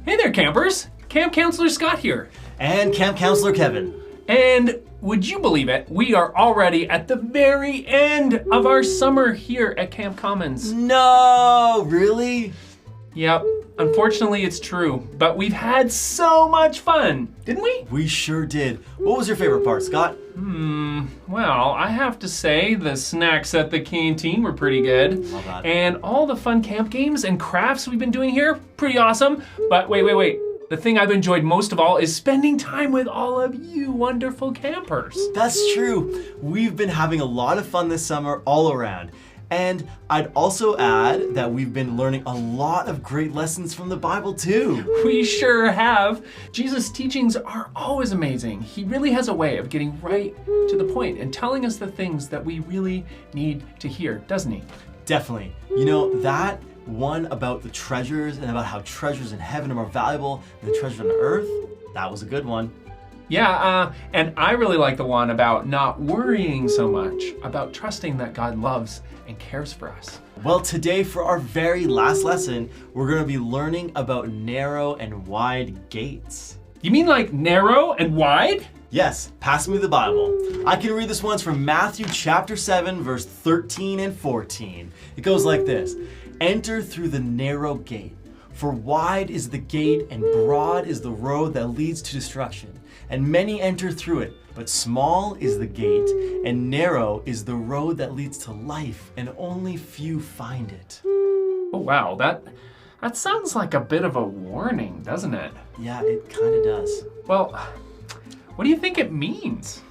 Hey there, campers! Camp Counselor Scott here. And Camp Counselor Kevin. And would you believe it? We are already at the very end of our summer here at Camp Commons. No, really? Yep, unfortunately it's true, but we've had so much fun, didn't we? We sure did. What was your favorite part, Scott? Well, I have to say the snacks at the canteen were pretty good. Love that. And all the fun camp games and crafts we've been doing here, pretty awesome. But wait. The thing I've enjoyed most of all is spending time with all of you wonderful campers. That's true. We've been having a lot of fun this summer all around. And I'd also add that we've been learning a lot of great lessons from the Bible too. We sure have. Jesus' teachings are always amazing. He really has a way of getting right to the point and telling us the things that we really need to hear, doesn't he? Definitely. You know, that one about the treasures and about how treasures in heaven are more valuable than treasures on earth, that was a good one. Yeah, and I really like the one about not worrying so much, about trusting that God loves and cares for us. Well, today for our very last lesson, we're going to be learning about narrow and wide gates. You mean like narrow and wide? Yes, pass me the Bible. I can read this once from Matthew chapter 7, verse 13 and 14. It goes like this. Enter through the narrow gate, for wide is the gate and broad is the road that leads to destruction, and many enter through it. But small is the gate and narrow is the road that leads to life, and only few find it. Oh wow, that sounds like a bit of a warning, doesn't it? Yeah, it kind of does. Well, what do you think it means?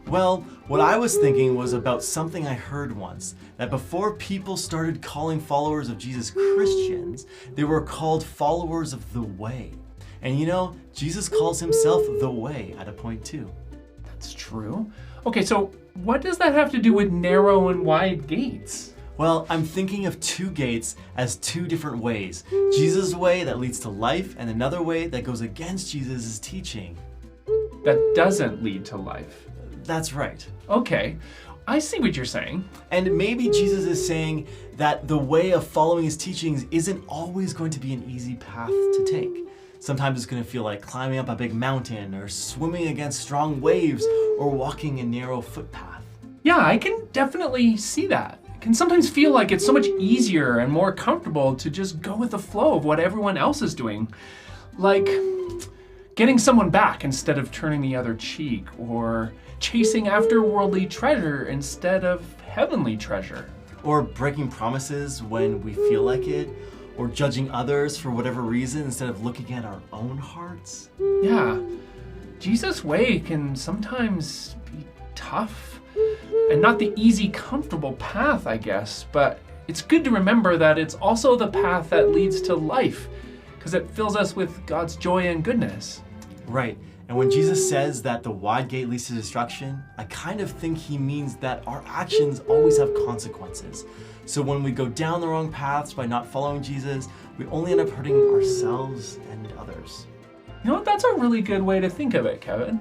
Well, what I was thinking was about something I heard once, that before people started calling followers of Jesus Christians, they were called followers of the way. And you know, Jesus calls himself the way at a point too. That's true. Okay, so what does that have to do with narrow and wide gates? Well, I'm thinking of two gates as two different ways. Jesus' way that leads to life and another way that goes against Jesus' teaching. That doesn't lead to life. That's right. Okay, I see what you're saying. And maybe Jesus is saying that the way of following his teachings isn't always going to be an easy path to take. Sometimes it's going to feel like climbing up a big mountain or swimming against strong waves or walking a narrow footpath. Yeah, I can definitely see that. It can sometimes feel like it's so much easier and more comfortable to just go with the flow of what everyone else is doing. Like getting someone back instead of turning the other cheek, or chasing after worldly treasure instead of heavenly treasure. Or breaking promises when we feel like it, or judging others for whatever reason instead of looking at our own hearts. Yeah, Jesus' way can sometimes be tough and not the easy, comfortable path, I guess, but it's good to remember that it's also the path that leads to life, because it fills us with God's joy and goodness. Right. And when Jesus says that the wide gate leads to destruction, I kind of think he means that our actions always have consequences. So when we go down the wrong paths by not following Jesus, we only end up hurting ourselves and others. You know what? That's a really good way to think of it, Kevin.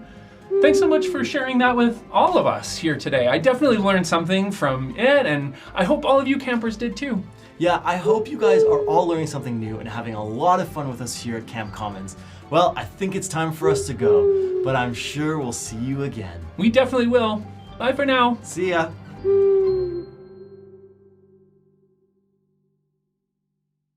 Thanks so much for sharing that with all of us here today. I definitely learned something from it, and I hope all of you campers did too. Yeah, I hope you guys are all learning something new and having a lot of fun with us here at Camp Commons. Well, I think it's time for us to go, but I'm sure we'll see you again. We definitely will. Bye for now. See ya.